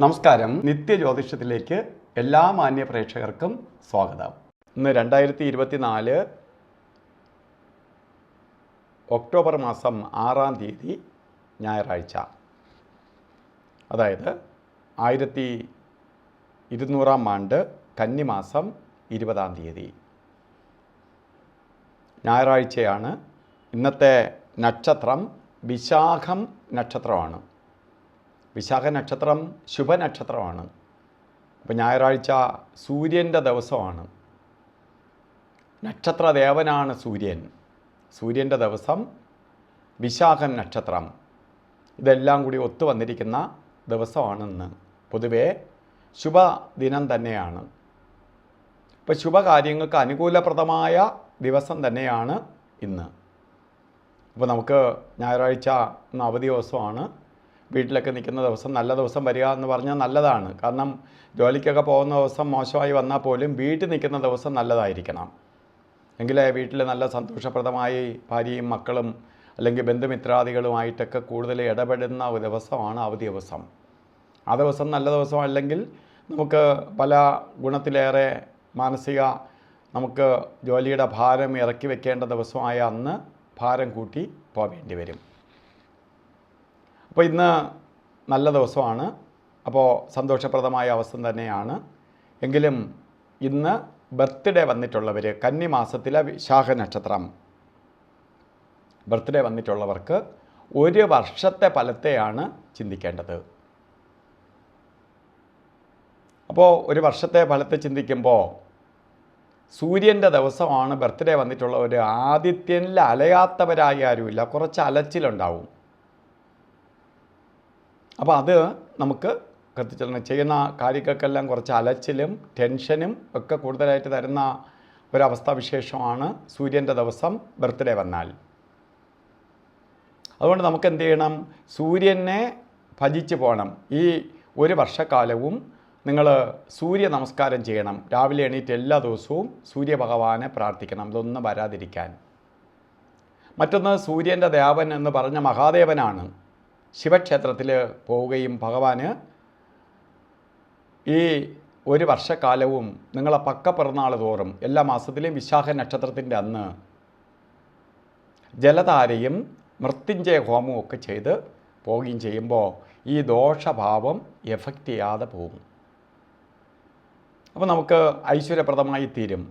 നമസ്കാരം. നിത്യജ്യോതിഷത്തിലേക്ക് എല്ലാ മാന്യ പ്രേക്ഷകർക്കും സ്വാഗതം. ഇന്ന് 2024 ഒക്ടോബർ മാസം 6-ാം തീയതി ഞായറാഴ്ച, അതായത് 1200-ാം ആണ്ട് കന്നിമാസം 20-ാം തീയതി ഞായറാഴ്ചയാണ്. ഇന്നത്തെ നക്ഷത്രം വിശാഖം നക്ഷത്രമാണ്. വിശാഖ നക്ഷത്രം ശുഭനക്ഷത്രമാണ്. അപ്പോൾ ഞായറാഴ്ച സൂര്യൻ്റെ ദിവസമാണ്. നക്ഷത്രദേവനാണ് സൂര്യൻ. സൂര്യൻ്റെ ദിവസം, വിശാഖം നക്ഷത്രം, ഇതെല്ലാം കൂടി ഒത്തു വന്നിരിക്കുന്ന ദിവസമാണിന്ന്. പൊതുവേ ശുഭദിനം തന്നെയാണ്. ഇപ്പോൾ ശുഭകാര്യങ്ങൾക്ക് അനുകൂലപ്രദമായ ദിവസം തന്നെയാണ് ഇന്ന്. അപ്പോൾ നമുക്ക് ഞായറാഴ്ച ഇന്ന് അവധി ദിവസമാണ്. വീട്ടിലൊക്കെ നിൽക്കുന്ന ദിവസം, നല്ല ദിവസം വരിക എന്ന് പറഞ്ഞാൽ നല്ലതാണ്. കാരണം ജോലിക്കൊക്കെ പോകുന്ന ദിവസം മോശമായി വന്നാൽ പോലും വീട്ടിൽ നിൽക്കുന്ന ദിവസം നല്ലതായിരിക്കണം. എങ്കിലേ വീട്ടിൽ നല്ല സന്തോഷപ്രദമായി ഭാര്യയും മക്കളും അല്ലെങ്കിൽ ബന്ധുമിത്രാദികളുമായിട്ടൊക്കെ കൂടുതൽ ഇടപെടുന്ന ഒരു ദിവസമാണ് അവധി ദിവസം. ആ ദിവസം നല്ല ദിവസം അല്ലെങ്കിൽ നമുക്ക് പല ഗുണത്തിലേറെ മാനസിക നമുക്ക് ജോലിയുടെ ഭാരം ഇറക്കി വെക്കേണ്ട ദിവസമായ അന്ന് ഭാരം കൂട്ടി പോവേണ്ടി വരും. അപ്പോൾ ഇന്ന് നല്ല ദിവസമാണ്. അപ്പോൾ സന്തോഷപ്രദമായ അവസ്ഥ തന്നെയാണ്. എങ്കിലും ഇന്ന് ബർത്ത്ഡേ വന്നിട്ടുള്ളവർ, കന്നിമാസത്തിലെ വിശാഖ നക്ഷത്രം ബർത്ത്ഡേ വന്നിട്ടുള്ളവർക്ക് ഒരു വർഷത്തെ ഫലത്തെയാണ് ചിന്തിക്കേണ്ടത്. അപ്പോൾ ഒരു വർഷത്തെ ഫലത്തെ ചിന്തിക്കുമ്പോൾ സൂര്യൻ്റെ ദിവസമാണ് ബർത്ത്ഡേ വന്നിട്ടുള്ളവർ. ആദിത്യനിൽ അലയാത്തവരായി ആരുമില്ല, കുറച്ച് അലച്ചിലുണ്ടാവും. അപ്പോൾ അത് നമുക്ക് കത്തിച്ചെല്ലാം ചെയ്യുന്ന കാര്യങ്ങൾക്കെല്ലാം കുറച്ച് അലച്ചിലും ടെൻഷനും ഒക്കെ കൂടുതലായിട്ട് തരുന്ന ഒരവസ്ഥാവിശേഷമാണ് സൂര്യൻ്റെ ദിവസം ബർത്ത്ഡേ വന്നാൽ. അതുകൊണ്ട് നമുക്ക് എന്ത് ചെയ്യണം? സൂര്യനെ ഭജിച്ച് പോകണം. ഈ ഒരു വർഷക്കാലവും നിങ്ങൾ സൂര്യ നമസ്കാരം ചെയ്യണം. രാവിലെ എണീറ്റ് എല്ലാ ദിവസവും സൂര്യഭഗവാനെ പ്രാർത്ഥിക്കണം, ഇതൊന്നും വരാതിരിക്കാൻ. മറ്റൊന്ന്, സൂര്യൻ്റെ ദേവൻ എന്ന് പറഞ്ഞ മഹാദേവനാണ്. ശിവക്ഷേത്രത്തിൽ പോവുകയും ഭഗവാന് ഈ ഒരു വർഷക്കാലവും നിങ്ങളെ പക്ക പിറന്നാൾ തോറും എല്ലാ മാസത്തിലെയും വിശാഖ നക്ഷത്രത്തിൻ്റെ അന്ന് ജലധാരയും മൃത്യുഞ്ജയ ഹോമവും ഒക്കെ ചെയ്ത് പോവുകയും ചെയ്യുമ്പോൾ ഈ ദോഷഭാവം എഫക്റ്റ് ചെയ്യാതെ പോകും. അപ്പോൾ നമുക്ക് ഐശ്വര്യപ്രദമായി തീരും.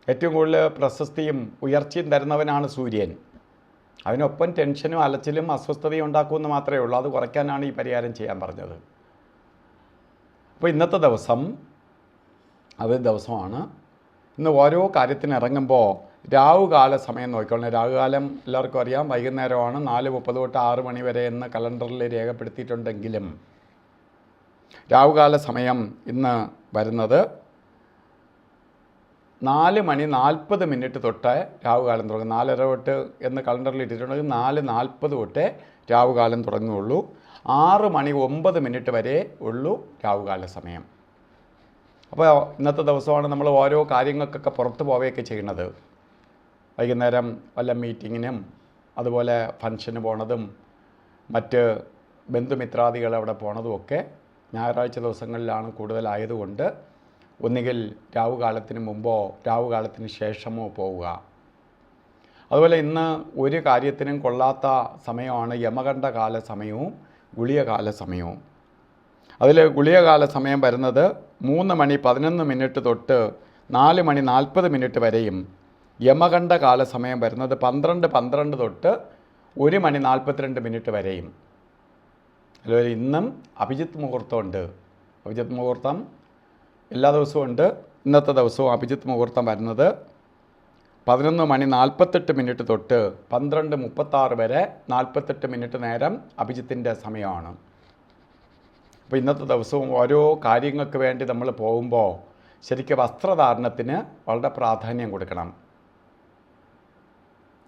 ഏറ്റവും കൂടുതൽ പ്രശസ്തിയും ഉയർച്ചയും തരുന്നവനാണ് സൂര്യൻ. അതിനൊപ്പം ടെൻഷനും അലച്ചിലും അസ്വസ്ഥതയും ഉണ്ടാക്കുമെന്ന് മാത്രമേ ഉള്ളൂ. അത് കുറയ്ക്കാനാണ് ഈ പരിഹാരം ചെയ്യാൻ പറഞ്ഞത്. അപ്പോൾ ഇന്നത്തെ ദിവസം അവധി ദിവസമാണ്. ഇന്ന് ഓരോ കാര്യത്തിന് ഇറങ്ങുമ്പോൾ രാവുകാല സമയം നോക്കിക്കോളണം. രാവുകാലം എല്ലാവർക്കും അറിയാം, വൈകുന്നേരമാണ്. 4:30 തൊട്ട് 6 മണി വരെ എന്ന് കലണ്ടറിൽ രേഖപ്പെടുത്തിയിട്ടുണ്ടെങ്കിലും രാവുകാല സമയം ഇന്ന് വരുന്നത് 4:40 തൊട്ട് രാവുകാലം തുടങ്ങും. 4:30 തൊട്ട് എന്ന് കലണ്ടറിൽ ഇട്ടിട്ടുണ്ടെങ്കിൽ 4:40 തൊട്ടേ രാവുകാലം തുടങ്ങുകയുള്ളൂ. 6:09 വരെ ഉള്ളൂ രാവുകാല സമയം. അപ്പോൾ ഇന്നത്തെ ദിവസമാണ് നമ്മൾ ഓരോ കാര്യങ്ങൾക്കൊക്കെ പുറത്ത് പോവുകയൊക്കെ ചെയ്യുന്നത്. വൈകുന്നേരം വല്ല മീറ്റിങ്ങിനും അതുപോലെ ഫംഗ്ഷന് പോണതും മറ്റ് ബന്ധുമിത്രാദികൾ അവിടെ പോണതുമൊക്കെ ഞായറാഴ്ച ദിവസങ്ങളിലാണ് കൂടുതലായതുകൊണ്ട് ഒന്നുകിൽ രാവുകാലത്തിന് മുമ്പോ രാവുകാലത്തിന് ശേഷമോ പോവുക. അതുപോലെ ഇന്ന് ഒരു കാര്യത്തിനും കൊള്ളാത്ത സമയമാണ് യമകണ്ഠകാല സമയവും ഗുളികകാല സമയവും. അതിൽ ഗുളികകാല സമയം വരുന്നത് 3:11 തൊട്ട് 4:40 വരെയും യമകണ്ഠകാല സമയം വരുന്നത് 12:12 തൊട്ട് 1:42 വരെയും. അതുപോലെ ഇന്നും അഭിജിത്ത് മുഹൂർത്തമുണ്ട്. അഭിജിത്ത് മുഹൂർത്തം എല്ലാ ദിവസവും ഉണ്ട്. ഇന്നത്തെ ദിവസവും അഭിജിത്ത് മുഹൂർത്തം വരുന്നത് 11:48 തൊട്ട് 12:36 വരെ 48 നേരം അഭിജിത്തിൻ്റെ സമയമാണ്. അപ്പോൾ ഇന്നത്തെ ദിവസവും ഓരോ കാര്യങ്ങൾക്ക് വേണ്ടി നമ്മൾ പോകുമ്പോൾ ശരിക്കും വസ്ത്രധാരണത്തിന് വളരെ പ്രാധാന്യം കൊടുക്കണം.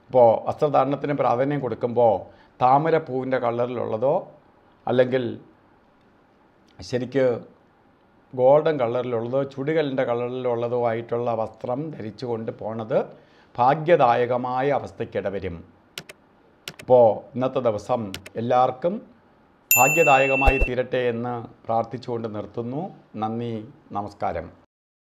ഇപ്പോൾ വസ്ത്രധാരണത്തിന് പ്രാധാന്യം കൊടുക്കുമ്പോൾ താമരപ്പൂവിൻ്റെ കളറിലുള്ളതോ അല്ലെങ്കിൽ ശരിക്ക് ഗോൾഡൻ കളറിലുള്ളതോ ചുടുകല്ലിൻ്റെ കളറിലുള്ളതോ ആയിട്ടുള്ള വസ്ത്രം ധരിച്ചുകൊണ്ട് പോണത് ഭാഗ്യദായകമായ അവസ്ഥയ്ക്കിടവരും. അപ്പോൾ ഇന്നത്തെ ദിവസം എല്ലാവർക്കും ഭാഗ്യദായകമായി തീരട്ടെ എന്ന് പ്രാർത്ഥിച്ചുകൊണ്ട് നിർത്തുന്നു. നന്ദി, നമസ്കാരം.